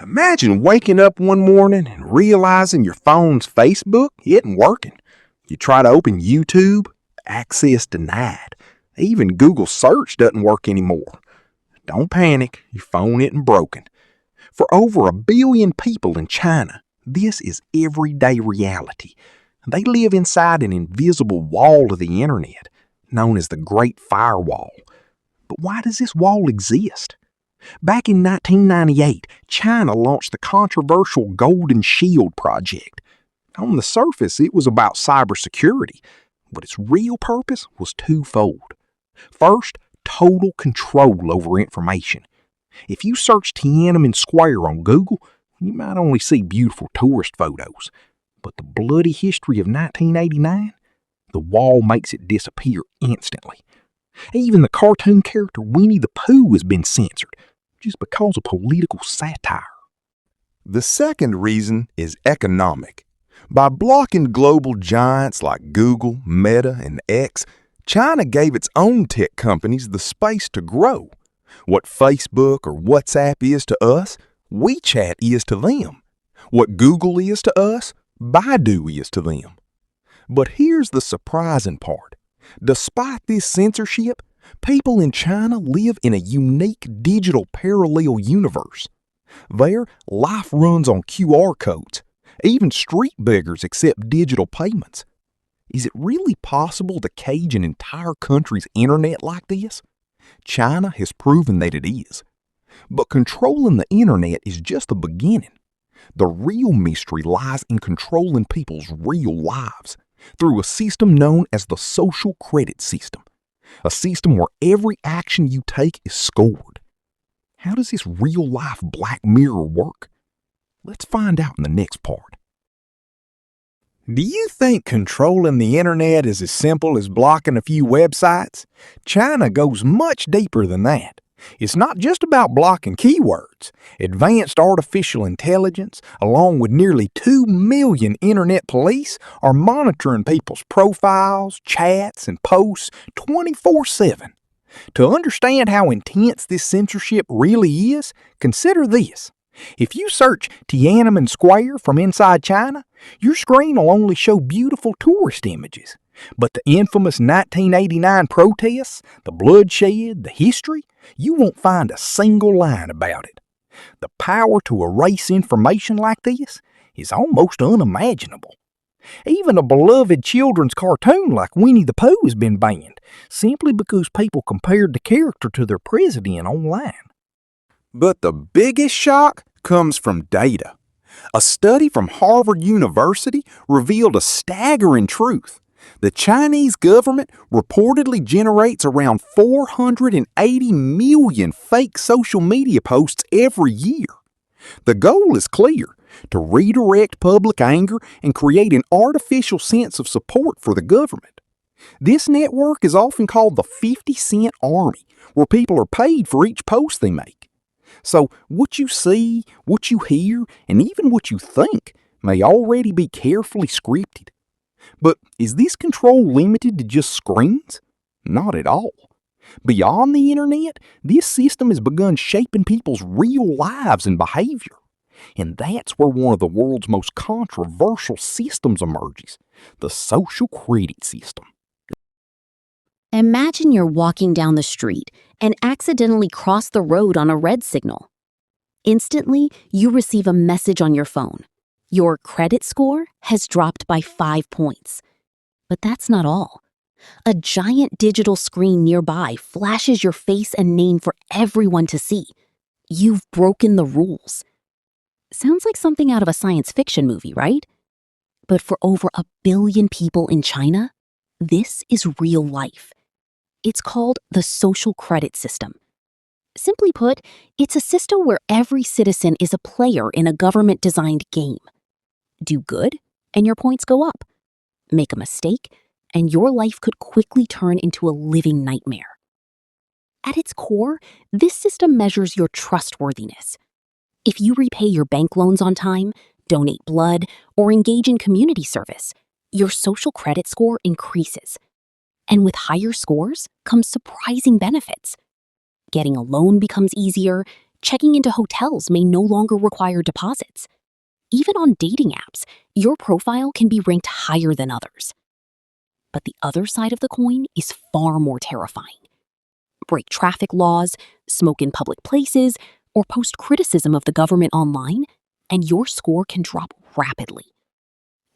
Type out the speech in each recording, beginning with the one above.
Imagine waking up one morning and realizing your phone's Facebook isn't working. You try to open YouTube, access denied. Even Google search doesn't work anymore. Don't panic, your phone isn't broken. For over 1 billion people in China, this is everyday reality. They live inside an invisible wall of the internet, known as the Great Firewall. But why does this wall exist? Back in 1998, China launched the controversial Golden Shield project. On the surface, it was about cybersecurity, but its real purpose was twofold. First, total control over information. If you search Tiananmen Square on Google, you might only see beautiful tourist photos. But the bloody history of 1989, the wall makes it disappear instantly. Even the cartoon character Winnie the Pooh has been censored, just because of political satire. The second reason is economic. By blocking global giants like Google, Meta, and X, China gave its own tech companies the space to grow. What Facebook or WhatsApp is to us, WeChat is to them. What Google is to us, Baidu is to them. But here's the surprising part. Despite this censorship, people in China live in a unique digital parallel universe. There, life runs on QR codes. Even street beggars accept digital payments. Is it really possible to cage an entire country's internet like this? China has proven that it is. But controlling the internet is just the beginning. The real mystery lies in controlling people's real lives through a system known as the social credit system. A system where every action you take is scored. How does this real-life Black Mirror work? Let's find out in the next part. Do you think controlling the internet is as simple as blocking a few websites? China goes much deeper than that. It's not just about blocking keywords. Advanced artificial intelligence, along with nearly 2 million internet police, are monitoring people's profiles, chats, and posts 24/7. To understand how intense this censorship really is, consider this. If you search Tiananmen Square from inside China, your screen will only show beautiful tourist images. But the infamous 1989 protests, the bloodshed, the history, you won't find a single line about it. The power to erase information like this is almost unimaginable. Even a beloved children's cartoon like Winnie the Pooh has been banned, simply because people compared the character to their president online. But the biggest shock comes from data. A study from Harvard University revealed a staggering truth. The Chinese government reportedly generates around 480 million fake social media posts every year. The goal is clear: to redirect public anger and create an artificial sense of support for the government. This network is often called the 50-cent army, where people are paid for each post they make. So what you see, what you hear, and even what you think may already be carefully scripted. But is this control limited to just screens? Not at all. Beyond the internet, this system has begun shaping people's real lives and behavior. And that's where one of the world's most controversial systems emerges: the social credit system. Imagine you're walking down the street and accidentally cross the road on a red signal. Instantly, you receive a message on your phone. Your credit score has dropped by 5 points. But that's not all. A giant digital screen nearby flashes your face and name for everyone to see. You've broken the rules. Sounds like something out of a science fiction movie, right? But for over 1 billion people in China, this is real life. It's called the social credit system. Simply put, it's a system where every citizen is a player in a government-designed game. Do good, and your points go up. Make a mistake, and your life could quickly turn into a living nightmare. At its core, this system measures your trustworthiness. If you repay your bank loans on time, donate blood, or engage in community service, your social credit score increases. And with higher scores comes surprising benefits. Getting a loan becomes easier, Checking into hotels may no longer require deposits. Even on dating apps, your profile can be ranked higher than others. But the other side of the coin is far more terrifying. Break traffic laws, smoke in public places, or post criticism of the government online, and your score can drop rapidly.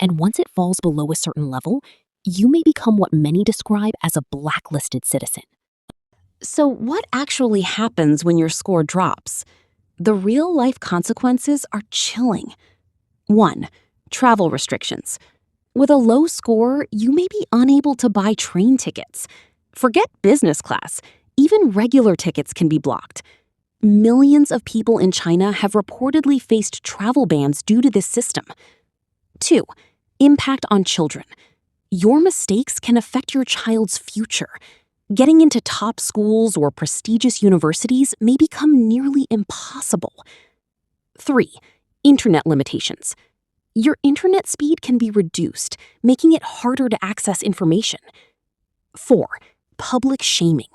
And once it falls below a certain level, you may become what many describe as a blacklisted citizen. So what actually happens when your score drops? The real-life consequences are chilling. 1. Travel restrictions. With a low score, you may be unable to buy train tickets. Forget business class. Even regular tickets can be blocked. Millions of people in China have reportedly faced travel bans due to this system. 2. Impact on children. Your mistakes can affect your child's future. Getting into top schools or prestigious universities may become nearly impossible. 3. Internet limitations. Your internet speed can be reduced, making it harder to access information. 4. Public shaming.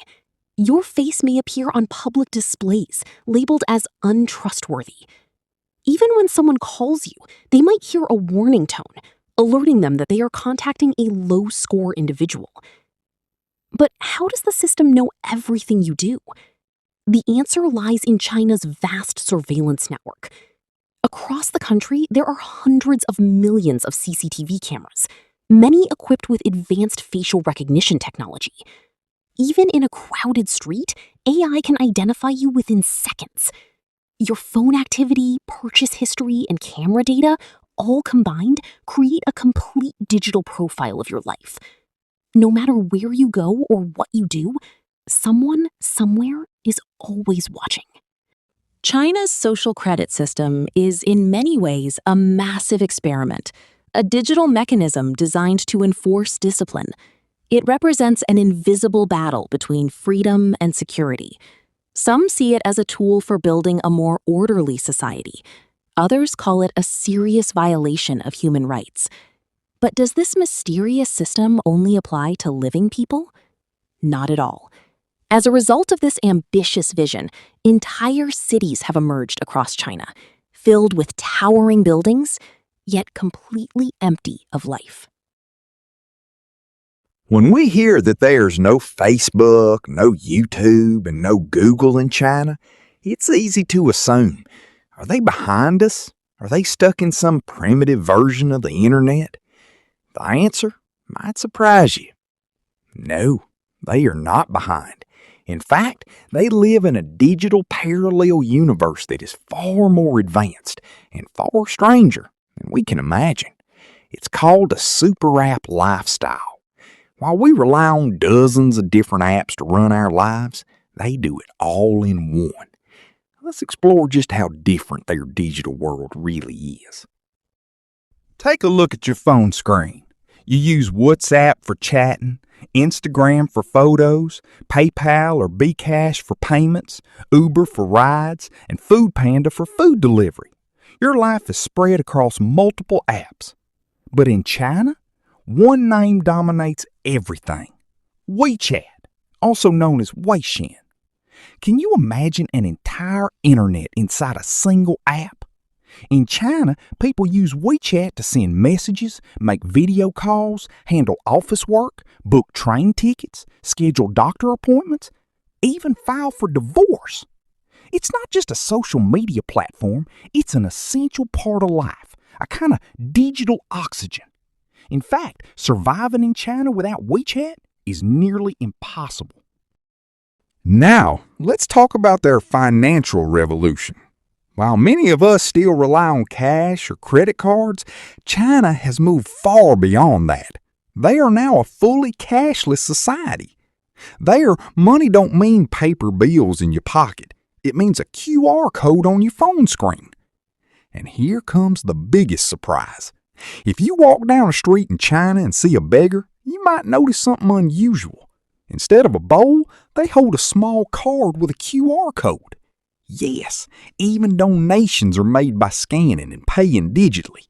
Your face may appear on public displays, labeled as untrustworthy. Even when someone calls you, they might hear a warning tone, alerting them that they are contacting a low-score individual. But how does the system know everything you do? The answer lies in China's vast surveillance network. Across the country, there are hundreds of millions of CCTV cameras, many equipped with advanced facial recognition technology. Even in a crowded street, AI can identify you within seconds. Your phone activity, purchase history, and camera data, all combined, create a complete digital profile of your life. No matter where you go or what you do, someone, somewhere, is always watching. China's social credit system is in many ways a massive experiment, a digital mechanism designed to enforce discipline. It represents an invisible battle between freedom and security. Some see it as a tool for building a more orderly society. Others call it a serious violation of human rights. But does this mysterious system only apply to living people? Not at all. As a result of this ambitious vision, entire cities have emerged across China, filled with towering buildings, yet completely empty of life. When we hear that there's no Facebook, no YouTube, and no Google in China, it's easy to assume, are they behind us? Are they stuck in some primitive version of the internet? The answer might surprise you. No, they are not behind. In fact, they live in a digital parallel universe that is far more advanced and far stranger than we can imagine. It's called a super app lifestyle. While we rely on dozens of different apps to run our lives, they do it all in one. Let's explore just how different their digital world really is. Take a look at your phone screen. You use WhatsApp for chatting, Instagram for photos, PayPal or Bcash for payments, Uber for rides, and Foodpanda for food delivery. Your life is spread across multiple apps. But in China, one name dominates everything. WeChat, also known as Weixin. Can you imagine an entire internet inside a single app? In China, people use WeChat to send messages, make video calls, handle office work, book train tickets, schedule doctor appointments, even file for divorce. It's not just a social media platform, it's an essential part of life, a kind of digital oxygen. In fact, surviving in China without WeChat is nearly impossible. Now, let's talk about their financial revolution. While many of us still rely on cash or credit cards, China has moved far beyond that. They are now a fully cashless society. There, money don't mean paper bills in your pocket. It means a QR code on your phone screen. And here comes the biggest surprise. If you walk down a street in China and see a beggar, you might notice something unusual. Instead of a bowl, they hold a small card with a QR code. Yes, even donations are made by scanning and paying digitally.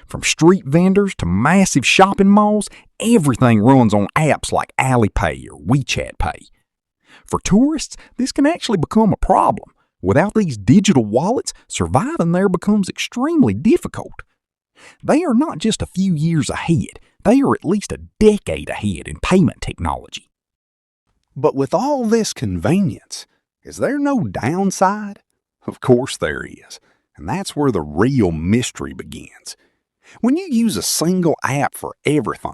From street vendors to massive shopping malls, everything runs on apps like Alipay or WeChat Pay. For tourists, this can actually become a problem. Without these digital wallets, surviving there becomes extremely difficult. They are not just a few years ahead, they are at least a decade ahead in payment technology. But with all this convenience, is there no downside? Of course there is, and that's where the real mystery begins. When you use a single app for everything,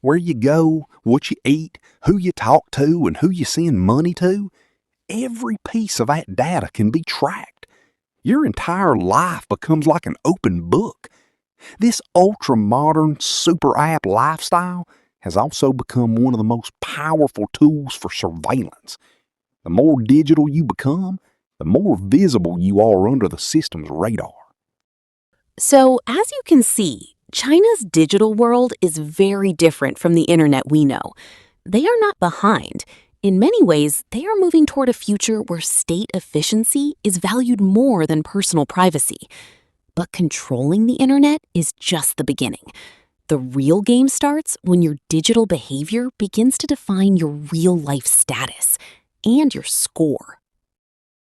where you go, what you eat, who you talk to, and who you send money to, every piece of that data can be tracked. Your entire life becomes like an open book. This ultra-modern super app lifestyle has also become one of the most powerful tools for surveillance. The more digital you become, the more visible you are under the system's radar. So, as you can see, China's digital world is very different from the internet we know. They are not behind. In many ways, they are moving toward a future where state efficiency is valued more than personal privacy. But controlling the internet is just the beginning. The real game starts when your digital behavior begins to define your real-life status and your score.